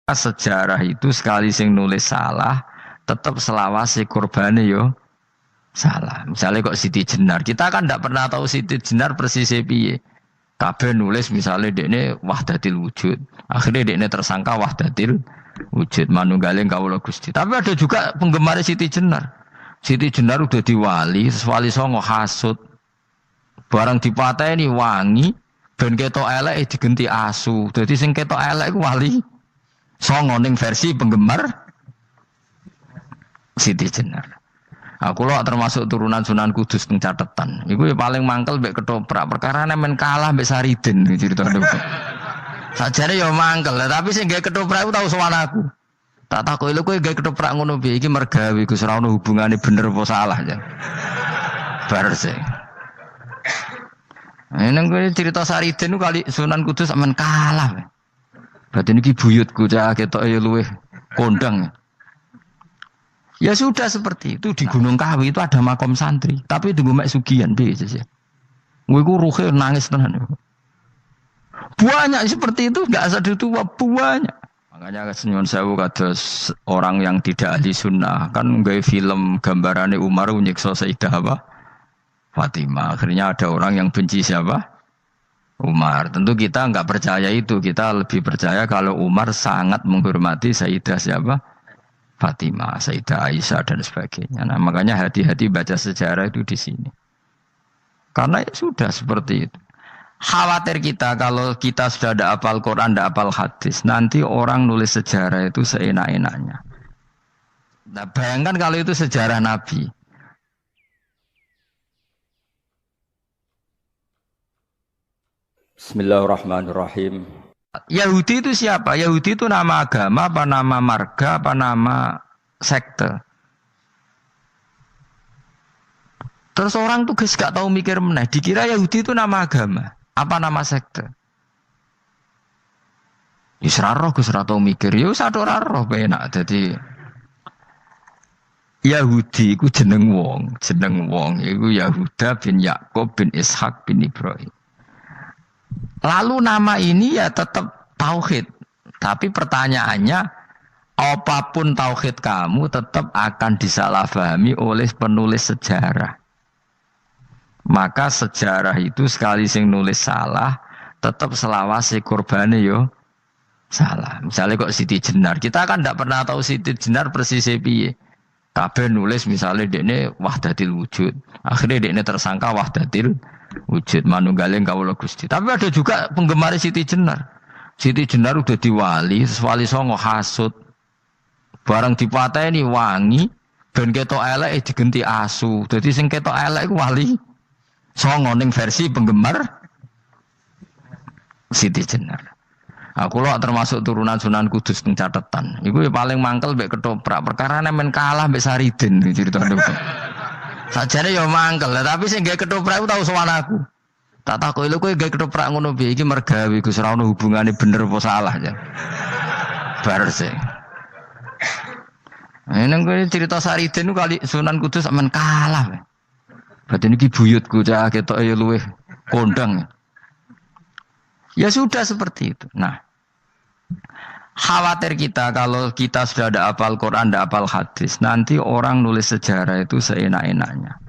Sejarah itu sekali sing nulis salah, tetap selawase korbane yo salah. Misalnya kok Siti Jenar, kita kan tidak pernah tahu Siti Jenar persisnya piye. Kabeh nulis misalnya dekne wahdatil wujud, akhirnya dekne tersangka wahdatil wujud manunggaling kawula Gusti. Tapi ada juga penggemar Siti Jenar. Siti Jenar udah diwali, wali songo hasud. Barang dipateni wangi, ben ketok elek digenti asu. Dadi sing ketok elek iku wali songo ning versi penggemar Siti Jenar. Aku loh termasuk turunan Sunan Kudus pencatetan. Iku ya paling mangkel mbek ketoprak perkara men kalah mbek Saridin ceritane. Sajane ya mangkel, tapi sing gawe ketoprak iku tau sowan aku. Tak takoki lho kowe gawe ketoprak ngono piye iki mergawe Gus ora ono hubungane bener apa salah ya. Bar sih. Nang kowe cerita Saridin kali Sunan Kudus men kalah. Berarti niki buyutku cah ketok ya luweh kondang. Ya sudah seperti itu di Gunung Kawi itu ada makom santri, tapi tunggu mek sugihan piye sih. Kowe iku ruhe nangis tenan. Banyak seperti itu enggak asal tua banyak. Makanya senyum sewu kados orang yang tidak ahli sunnah kan nggawe film gambarane Umar nyiksa Sayyidah apa? Fatimah. Akhirnya ada orang yang benci siapa? Umar. Tentu kita enggak percaya itu. Kita lebih percaya kalau Umar sangat menghormati Sayyidah siapa? Fatimah, Sayyidah Aisyah dan sebagainya. Nah, makanya hati-hati baca sejarah itu di sini. Karena ya sudah seperti itu. Khawatir kita kalau kita sudah ada hafal Quran, ada hafal hadis, nanti orang nulis sejarah itu seenak-enaknya. Nah, bayangkan kalau itu sejarah Nabi. Bismillahirrahmanirrahim. Yahudi itu siapa? Yahudi itu nama agama, apa nama marga, apa nama sekte. Terus orang tuh gak tahu mikir meneh, dikira Yahudi itu nama agama, apa nama sekte. Israroh Gus ora tau mikir, yo satu roh penak. Jadi Yahudi iku jeneng wong iku Yahuda bin Yakub bin Ishak bin Ibrahim. Lalu nama ini ya tetap tauhid. Tapi pertanyaannya, apapun tauhid kamu tetap akan disalahpahami oleh penulis sejarah. Maka sejarah itu sekali sing nulis salah, tetap selawase korbane yo salah. Misalnya kok Siti Jenar, kita kan tidak pernah tahu Siti Jenar persisnya piye. Kabeh nulis misalnya dekne wahdatil wujud, akhirnya dekne tersangka wahdatil wujud manunggaling kawula Gusti. Tapi ada juga penggemar Siti Jenar. Siti Jenar udah diwali, wali songo hasud. Barang dipateni wangi, ben ketok elek digenti asu. Dadi sing ketok elek iku wali songo ning versi penggemar Siti Jenar. Aku loh termasuk turunan Sunan Kudus pencatetan. Iku ya paling mangkel mbek ketoprak perkara men kalah mbek Saridin ceritane. Sajane ya mangkel, tapi sing gawe ketoprak iku tau sowan aku. Tak takoki lho kowe gawe ketoprak ngono piye iki mergawe Gus ora ono hubungane bener apa salah ya. Bar sih. Nang kowe cerita Saridin kali Sunan Kudus men kalah. Berarti niki buyutku cah ketok ya luweh kondang. Ya sudah seperti itu. Nah, khawatir kita kalau kita sudah ada hafal Quran, ada hafal hadis, nanti orang nulis sejarah itu seenak-enaknya.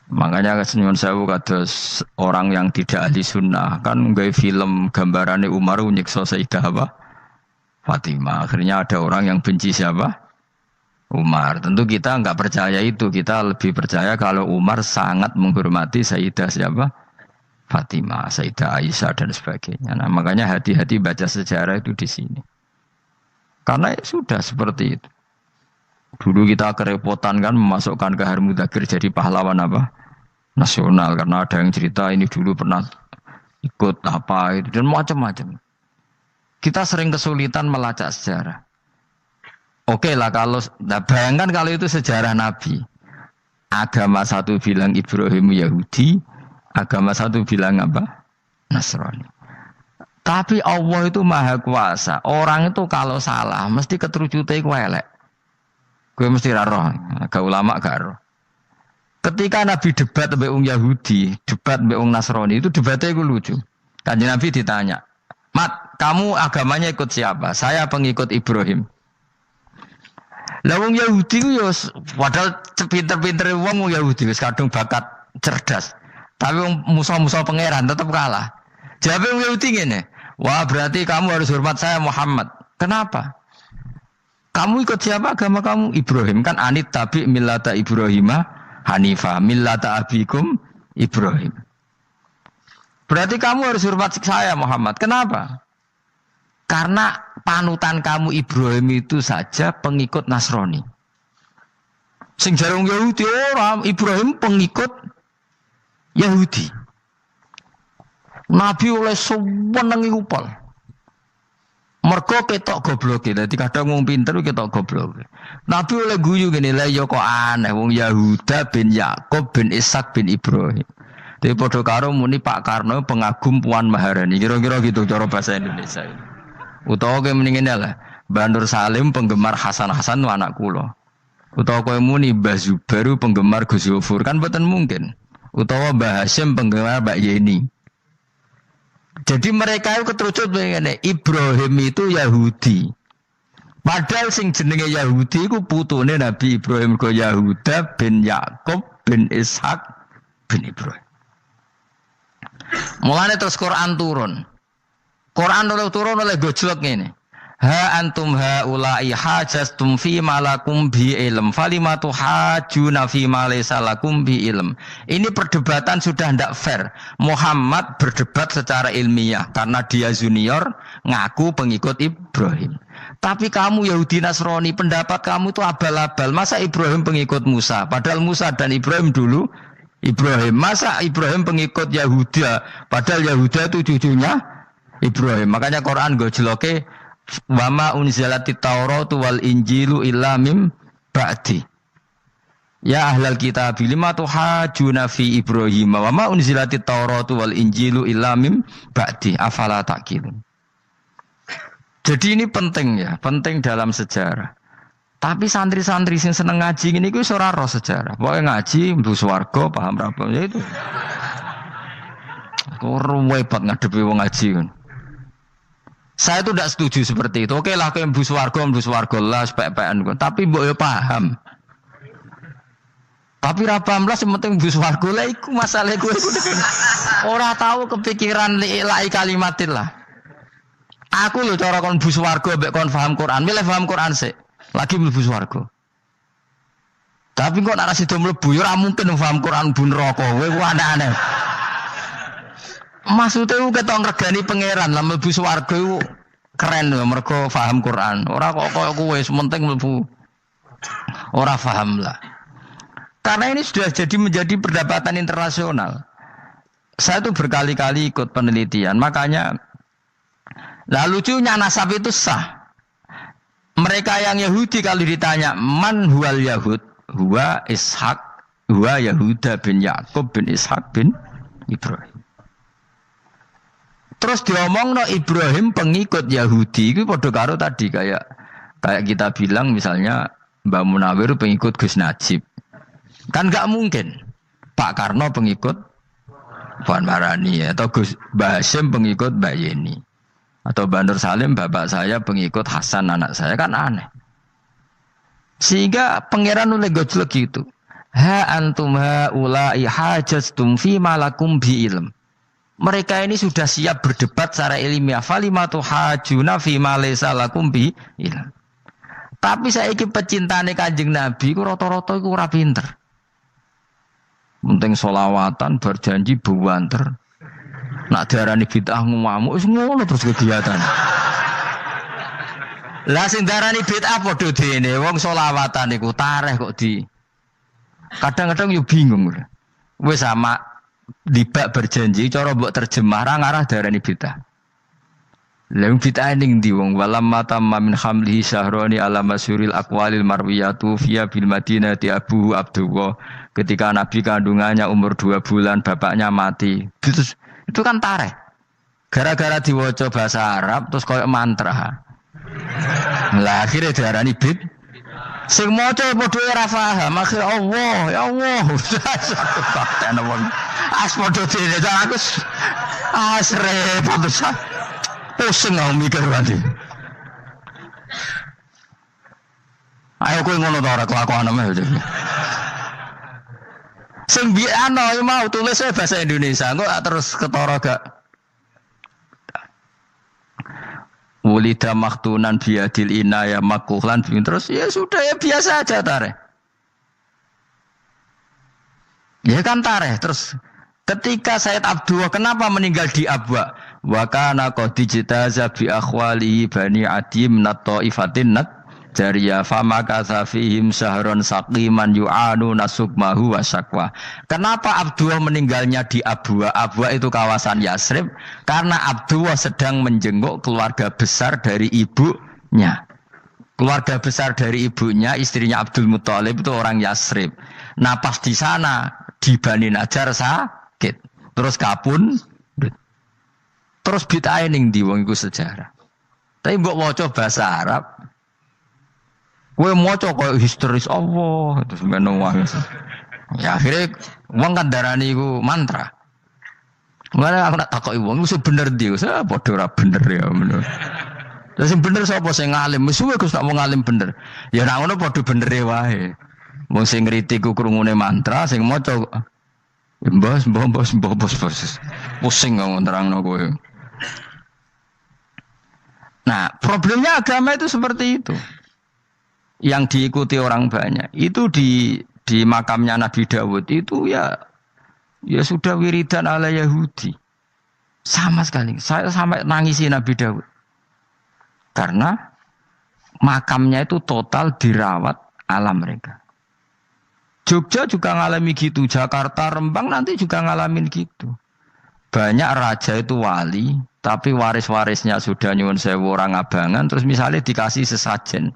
Makanya senyum sewu kados orang yang tidak ahli sunnah kan nggawe film gambarane Umar nyiksa Sayyidah apa? Fatimah. Akhirnya ada orang yang benci siapa? Umar. Tentu kita enggak percaya itu. Kita lebih percaya kalau Umar sangat menghormati Sayyidah siapa? Fatimah, Sayyidah Aisyah dan sebagainya. Nah, makanya hati-hati baca sejarah itu di sini. Karena ya sudah seperti itu. Dulu kita kerepotan kan memasukkan Kahar Mudzakkir jadi pahlawan apa? Nasional karena ada yang cerita ini dulu pernah ikut apa itu dan macam-macam. Kita sering kesulitan melacak sejarah. Oke lah kalau bayangkan kalau itu sejarah Nabi. Agama satu bilang Ibrahim Yahudi, agama satu bilang apa? Nasrani. Tapi Allah itu maha kuasa. Orang itu kalau salah mesti keterucute iku elek. Kowe mesti ra roh, agak ulama gak roh. Ketika Nabi debat mbek wong Yahudi, debat mbek wong Nasrani itu debatnya iku lucu. Kanjeng Nabi ditanya, Mat, kamu agamanya ikut siapa? Saya pengikut Ibrahim. Lah wong Yahudi ku yo padahal pinter-pinter wong Yahudi wis kadung bakat cerdas. Tapi wong musuh-musuh pangeran tetap kalah. Jawab wong Yahudi ngene, "Wah, berarti kamu harus hormat saya Muhammad." Kenapa? Kamu ikut siapa agama kamu? Ibrahim. Kan anit tabi millata Ibrahimah Hanifah, millata abikum Ibrahim. Berarti kamu harus hormat saya Muhammad. Kenapa? Karena panutan kamu Ibrahim itu saja pengikut Nasrani. Sing jarung Yahudi orang Ibrahim pengikut Yahudi. Nabi oleh senengi upal. Mergo ketok goblok e. Dadi kadang wong pinter ketok goblok. Nabi oleh guyu ngene, "Lah ya kok aneh wong Yahuda bin Yakub bin Ishak bin Ibrahim." Dadi padha karo muni Pak Karno pengagum Puan Maharani. Kira-kira gitu cara bahasa Indonesia. Utawa kowe muni ngene lah, Mbah Salim penggemar Hasan Hasan anak kula. Utawa kowe muni Mbah Zubair penggemar Gus Yofur, kan mboten mungkin. Utawa Mbah Hasyim penggemar Mbak Yeni. Jadi mereka itu keterucut ngene, Ibrahim itu Yahudi. Padahal sing jenenge Yahudi iku putune Nabi Ibrahim ko Yahuda bin Yakub bin Ishak bin Ibrahim. Mulane terus Quran turun. Quran turun oleh gojlok ngene. Ha antum haula'i hajastum fi malakum bi ilm falimatu hajuna fi ma laysa lakum bi ilm. Ini perdebatan sudah ndak fair. Muhammad berdebat secara ilmiah karena dia junior ngaku pengikut Ibrahim. Tapi kamu Yahudi Nasrani pendapat kamu itu abal-abal. Masa Ibrahim pengikut Musa? Padahal Musa dan Ibrahim dulu Ibrahim. Masa Ibrahim pengikut Yahuda? Padahal Yahuda itu cucunya Ibrahim. Makanya Quran gojloke wa ma unzilatit Tauratu wal Injilu illa mim ba'di. Ya ahlal kitab lima tuhajuna fi Ibrahim wa ma unzilatit Tauratu wal Injilu illa mim ba'di afala taqilun. Jadi ini penting ya, penting dalam sejarah. Tapi santri-santri sing seneng ngaji ngene iku ora roh sejarah. Pokoke ngaji mlebu swarga paham ra apa ya itu. Ora repot ngadepi wong ngaji kan. Saya itu tidak setuju seperti itu. Oke lah, kayak mbus warga lah, sepek-pekan. Tapi mbok yo paham. Tapi ra paham lah, yang penting mbus warga lah, itu masalah gue. Orang tahu kepikiran li'ilai kalimatin lah. Aku loh cara kon mbus warga, mbak kon paham Quran. Milih paham Quran sih. Lagi mbus warga. Tapi kok nak sido mlebu, ya mungkin paham Quran bun rokok. Gue aneh-aneh. Maksudnya itu kita ngergani pangeran lah mlebu swarga itu keren loh mergo paham Quran. Ora kok kowe sementing mlebu. Ora paham lah. Karena ini sudah menjadi perdebatan internasional. Saya tuh berkali-kali ikut penelitian, makanya lah lucunya nasab itu sah. Mereka yang Yahudi kalau ditanya man huwal Yahud, huwa Ishak, huwa Yahuda bin Yakub bin Ishak bin Ibrahim. Terus diomong no Ibrahim pengikut Yahudi itu padha karo tadi kayak kita bilang misalnya Mbak Munawir pengikut Gus Najib. Kan enggak mungkin. Pak Karno pengikut Puan Maharani atau Gus Mbah Hasyim pengikut Mbak Yeni. Atau Mbah Salim bapak saya pengikut Hasan anak saya, kan aneh. Sehingga pangeran oleh gojlok gitu. Ha antum haula'i hajastum fi malakum bi ilm. Mereka ini sudah siap berdebat secara ilmiah. Falimatu hajuna fi ma laysa lakum bi ilm. Tapi saiki pecintane Kanjeng Nabi ku rata-rata iku ora pinter. Penting selawatan berjanji buanter. Nak diarani bid'ah ngamuk wis ngono terus kegiatan. Lah sing diarani bid'ah padha dene wong selawatan iku tareh kok di. Kadang-kadang yo bingung. Wis sama dibak berjanji cara mbok terjemah ra ngarah darani bid'ah. Lha bid'ah ning ndi wong walam matamma min hamlihi syahrani ala masyuril aqwalil marwiyatu fiya bil madinati abu Abdullah. Ketika Nabi kandungannya umur 2 bulan bapaknya mati. Itu kan tareh. Gara-gara diwaca bahasa Arab terus koyo mantra. Lah akhirnya diarani bid. Sing maca padha ora paham, akhir Allah, ya Allah. As padha dene aku repot. Pusing aku mikir nanti. Ayo kowe ngono ta ora kelakuanmu ya. Sing biano mau tulis bahasa Indonesia, engko terus ketara gak. Wulida maktunan biadil inaya makuhlan terus ya sudah ya biasa aja tareh. Ya kan tareh terus ketika Sayyid Abdullah kenapa meninggal di Abwa? Wa kana qad dijtaza bi akhwalihi bani adim nat taifatin nat jariya fama kasafihim sahron saqiman yu'anu nasukmahu wa syakwa. Kenapa Abdullah meninggalnya di Abwa? Abwa itu kawasan Yasrib karena Abdullah sedang menjenguk keluarga besar dari ibunya. Keluarga besar dari ibunya, istrinya Abdul Muthalib itu orang Yasrib. Nah pas di sana di Bani Najjar sakit. Terus kapun. Terus bitae ning ndi wong iku sejarah. Tapi mbok waca bahasa Arab. Kowe maca koyo histeris Allah terus meno wae. Ya akhirnya wong kan darani iku mantra. Mulane aku tak takoki wong iku bener ndi? Saya padha ora bener ya menurut. Terus sing bener sapa sing ngalim? Musuhe Gus tak wong ngalim bener. Ya nek ngono padha bener wae. Wong sing ngritik ku krungune mantra, sing maca mbos. Pusing ngomong terangno kowe. Nah, problemnya agama itu seperti itu. Yang diikuti orang banyak. Itu di makamnya Nabi Dawud itu ya sudah wiridan ala Yahudi. Sama sekali. Saya sampai nangisi Nabi Dawud. Karena makamnya itu total dirawat ala mereka. Jogja juga ngalami gitu, Jakarta, Rembang nanti juga ngalamin gitu. Banyak raja itu wali, tapi waris-warisnya sudah nyuwun sewu orang abangan, terus misalnya dikasih sesajen.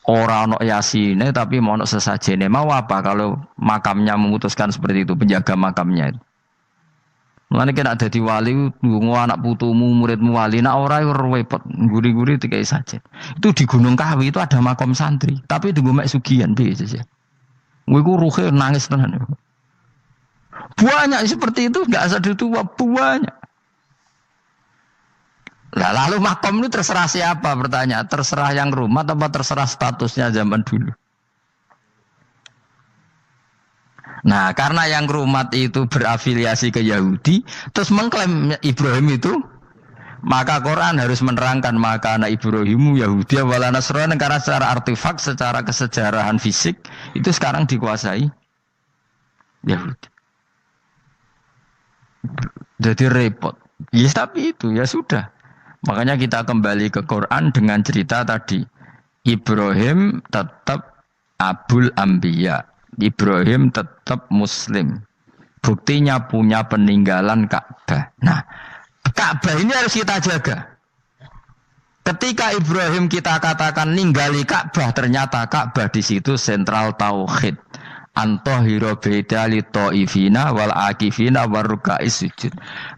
Orang ono yasine tapi mau ono sesajene. Mau apa kalau makamnya memutuskan seperti itu, penjaga makamnya itu. Mulane kena dadi wali nggo anak putumu, muridmu wali, nek ora repot, guri-guri dikai sajen. Itu di Gunung Kawi itu ada makam santri, tapi tunggu mek sugihan piye sih. Gue ruhe nangis tenan. Banyak seperti itu, enggak satu tua banyak. Lah lalu makom itu terserah siapa bertanya? Terserah yang rumah atau terserah statusnya zaman dulu? Nah, karena yang rumat itu berafiliasi ke Yahudi, terus mengklaim Ibrahim itu, maka Quran harus menerangkan maka anak Ibrahimu Yahudi wala Nasrani karena secara artefak, secara kesejarahan fisik itu sekarang dikuasai Yahudi. Jadi repot. Ya tapi itu ya sudah. Makanya kita kembali ke Quran dengan cerita tadi. Ibrahim tetap Abul Anbiya. Ibrahim tetap Muslim. Buktinya punya peninggalan Ka'bah. Nah, Ka'bah ini harus kita jaga. Ketika Ibrahim kita katakan ninggali Ka'bah, ternyata Ka'bah di situ sentral tauhid. Antahira baita li taifina wal akifina warukais sujud.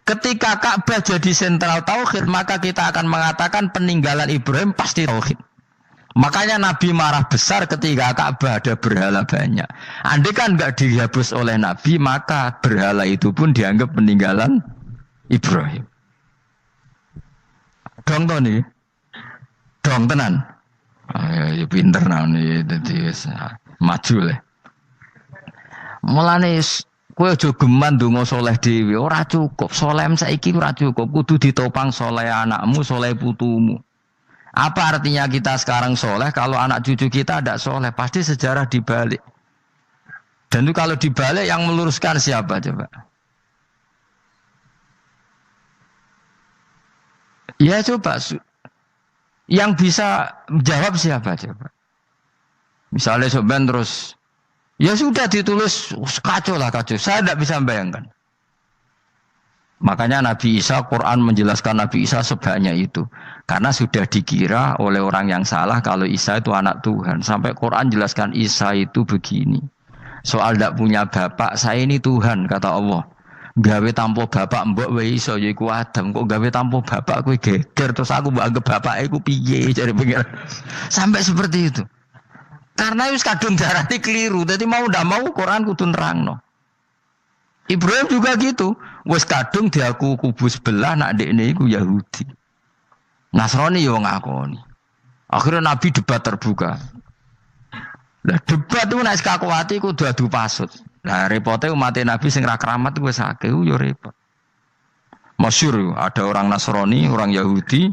Ketika Ka'bah jadi sentral tauhid, maka kita akan mengatakan peninggalan Ibrahim pasti tauhid. Makanya Nabi marah besar ketika Ka'bah ada berhala banyak. Andai kan enggak dihapus oleh Nabi, maka berhala itu pun dianggap peninggalan Ibrahim. Dong to nih. Dong tenan. Ya pinter nih dadi maju le. Mulane kowe aja geman ndonga saleh dhewe, ora cukup. Saleh saiki ora cukup, kudu ditopang saleh anakmu, saleh putumu. Apa artinya kita sekarang soleh kalau anak cucu kita tidak soleh? Pasti sejarah dibalik. Dan itu kalau dibalik yang meluruskan siapa coba? Ya coba. Yang bisa jawab siapa coba? Misalnya soban terus, ya sudah ditulis kacau lah kacau. Saya tidak bisa bayangkan. Makanya Nabi Isa, Quran menjelaskan Nabi Isa sebanyak itu. Karena sudah dikira oleh orang yang salah kalau Isa itu anak Tuhan. Sampai Quran jelaskan Isa itu begini. Soal tidak punya bapak, saya ini Tuhan, kata Allah. Gawe tanpa bapak mbok wae iso ya iku Adam. Kok gawe tanpa bapak kowe geger terus aku mbok anggap bapak iku piye cari pengen. Sampai seperti itu. Karena wis kadung darane keliru. Dadi mau ndak mau Quran kudu nerangno. Ibrahim juga gitu. Wis kadung diaku kubu sebelah nak dekne iku Yahudi. Nasrani yo ngakoni. Akhirnya Nabi debat terbuka. Lah debat itu nek kakuati kudu adu pasut. Lah repote umat Nabi sing ra keramat wis akeh yo repot. Masyhur ada orang Nasrani, orang Yahudi.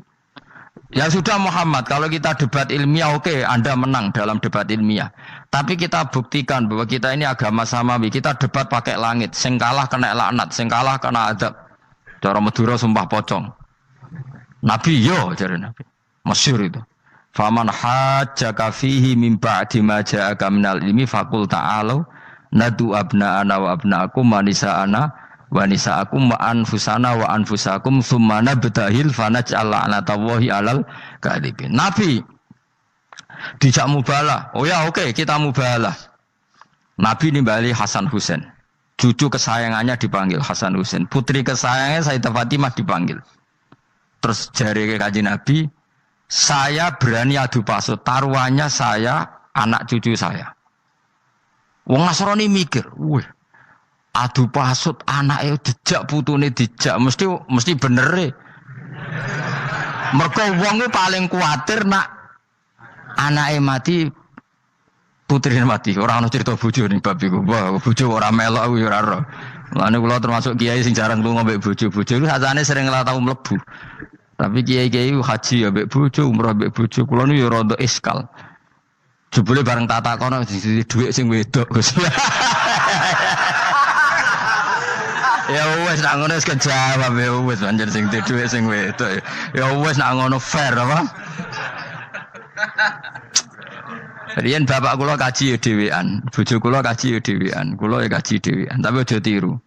Ya sudah Muhammad, kalau kita debat ilmiah oke, Anda menang dalam debat ilmiah. Tapi kita buktikan bahwa kita ini agama samawi. Kita debat pakai langit, sing kalah kena laknat, sing kalah kena adab. Cara Madura sumpah pocong. Nabi yo jare Nabi. Masyhur itu. Faman hajjaka fihi min ba'di ma ja'aka minal ilmi faqul ta'alu nadu abna'ana wa abna'akum wa nisa'ana wa nisa'akum wa anfusana wa anfusakum thumma nabtahil fanaj'al la'natallahi 'alal kadhibin. Nabi dijak mubalah. Oh ya oke, kita mubalah. Nabi nimbali Hasan Husain. Cucu kesayangannya dipanggil Hasan Husain. Putri kesayangannya Sayyidah Fatimah dipanggil. Terus jari ke Kanjeng Nabi, saya berani adu pasut, taruhannya saya, anak cucu saya. Wong Nasrani mikir, wih, adu pasut anaknya dijak putune dijak, mesti bener e. Mergo wong paling kuatir nak anaknya mati, putrine mati. Ora ana cerita bojo ning bab iku. Wah, bojo ora melok aku ya ora ero. Lane kula termasuk kiai sing jarang lunga mbek bojo-bojo iku sajane sering ora tau mlebu. Tapi kiai-kiai haji ya mbek bojo, umrah mbek bojo. Kula niku ya rada iskal. Jebule bareng tak takono dhuwit sing wedok Gus. Ya wis nak ngono wis kejawab ya wis pancen sing dhuwit sing wedok. Ya wis nak ngono fair apa? Riyen bapak kula kaji ya dhewean, bojo kula kaji ya dhewean, kula ya kaji dhewean, tapi aja tiru.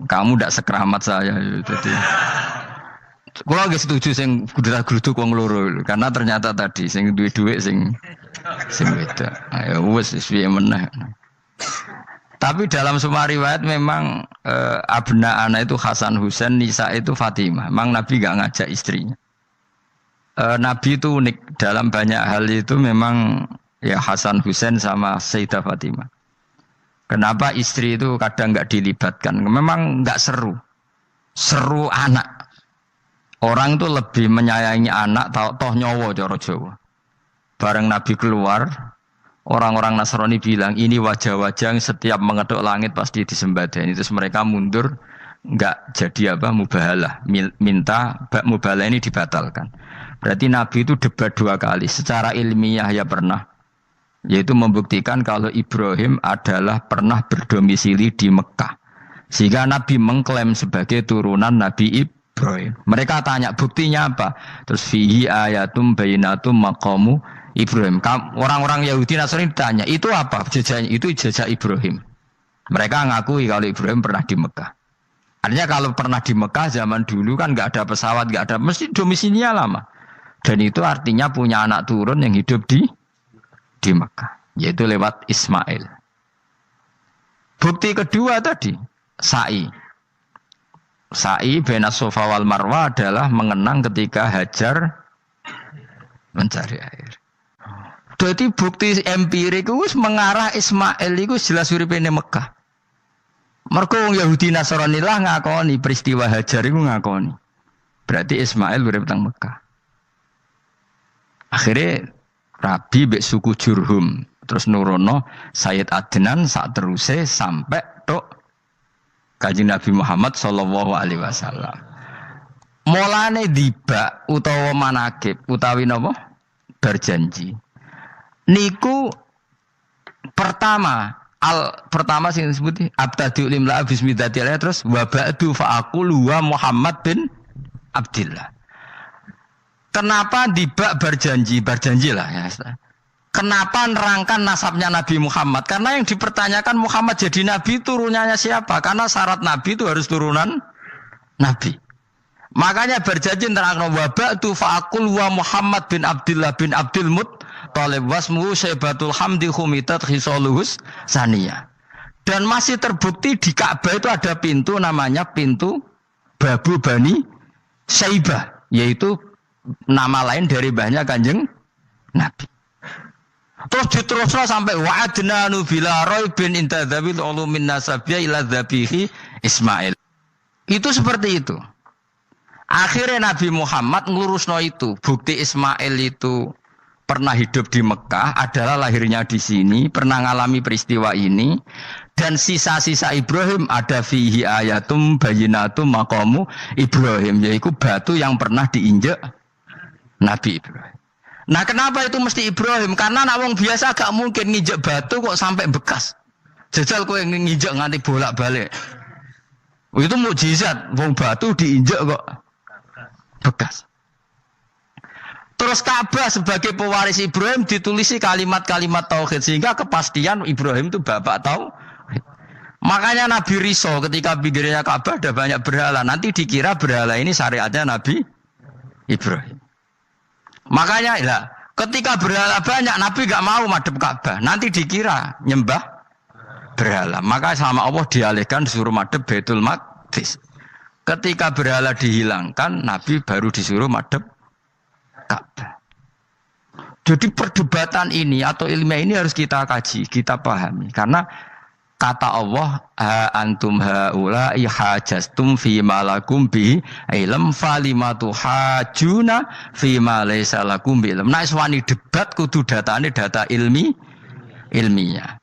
Kamu ndak sekeramat saya jadi. Kula nggih setuju sing gudrak-gruduk wong loro karena ternyata tadi sing duwe dhuwit sing wedok. Ya wis piye meneh. Tapi dalam semua riwayat memang abna ana itu Hasan Husain, Nisa itu Fatimah. Memang Nabi enggak ngajak istrinya. Nabi itu unik dalam banyak hal itu memang ya Hasan Husain sama Sayyidah Fatimah. Kenapa istri itu kadang enggak dilibatkan? Memang enggak seru. Seru anak. Orang itu lebih menyayangi anak toh nyawa cara Jawa. Bareng Nabi keluar, orang-orang Nasrani bilang ini wajah-wajah yang setiap mengetuk langit pasti disembadani. Terus mereka mundur, enggak jadi mubahalah. Minta mubahalah ini dibatalkan. Berarti Nabi itu debat 2 kali. Secara ilmiah ya pernah. Yaitu membuktikan kalau Ibrahim adalah pernah berdomisili di Mekah. Sehingga Nabi mengklaim sebagai turunan Nabi Ibrahim. Mereka tanya buktinya apa? Terus fihi ayatum bainatum maqamu Ibrahim. Orang-orang Yahudi Nasrani ditanya, itu apa? Jejaknya itu jejak Ibrahim. Mereka ngakui kalau Ibrahim pernah di Mekah. Artinya kalau pernah di Mekah zaman dulu kan nggak ada pesawat, nggak ada, mesti domisilinya lama. Dan itu artinya punya anak turun yang hidup di Mekah, yaitu lewat Ismail. Bukti kedua tadi, sa'i. Sa'i baina Safa wal Marwah adalah mengenang ketika Hajar mencari air. Jadi bukti empirik itu mengarah Ismail itu jelas uripe ning Mekah. Mergo wong Yahudi Nasrani lah ngakoni peristiwa Hajar itu ngakoni. Berarti Ismail urip teng Mekah. Akhirnya Rabi mbek suku Jurhum terus nurono Sayyid Adnan sak teruse sampai tok Kanjeng Nabi Muhammad sallallahu alaihi wasallam. Mulane dibak utawa manakib utawi napa? Berjanji. Niku pertama sing disebut abtadi'u limla bismillahirrahmanirrahim terus wa ba'du fa'aqulu wa Muhammad bin Abdillah. Kenapa dibak berjanji lah ya. Kenapa nerangkan nasabnya Nabi Muhammad? Karena yang dipertanyakan Muhammad jadi Nabi turunannya siapa? Karena syarat Nabi itu harus turunan Nabi. Makanya berjanji nerangkan wa ba'du fa'aqul wa Muhammad bin Abdillah bin Abdul Muttalib wasmuhu Syaibatul Hamdi Khumitat Khisaluhus Saniyah. Dan masih terbukti di Ka'bah itu ada pintu namanya pintu Babu Bani Syaibah, yaitu nama lain dari banyak Kanjeng Nabi. Terus diteruslah sampai wa'adna nubila raibin intadzabil ulumin nasabiyya ila dzabihi Ismail. Itu seperti itu. Akhirnya Nabi Muhammad ngurusno itu. Bukti Ismail itu pernah hidup di Mekah, adalah lahirnya di sini, pernah ngalami peristiwa ini, dan sisa-sisa Ibrahim ada fihi ayatum bayinatum maqamu Ibrahim, yaitu batu yang pernah diinjak Nabi Ibrahim. Nah, kenapa itu mesti Ibrahim? Karena nak wong biasa gak mungkin nginjek batu kok sampai bekas. Jajal kowe nginjek nganti bolak-balik. Itu mukjizat, wong batu diinjek kok bekas. Terus Ka'bah sebagai pewaris Ibrahim ditulisi kalimat-kalimat tauhid sehingga kepastian Ibrahim itu bapak tauhid. Makanya Nabi riso ketika pinggirnya Ka'bah ada banyak berhala. Nanti dikira berhala ini syariatnya Nabi Ibrahim. Makanya lah, ketika berhala banyak Nabi gak mau madhep Ka'bah. Nanti dikira nyembah berhala. Maka sama Allah dialihkan disuruh madhep Baitul Maqdis. Ketika berhala dihilangkan, Nabi baru disuruh madhep Ka'bah. Jadi perdebatan ini atau ilmiah ini harus kita kaji, kita pahami. Karena kata Allah, ha antum haula ihajastum fi ma lakum bi ilm falimatu hajuna fi ma laysa lakum bi ilm. Nek wani debat kudu datane data ilmiah.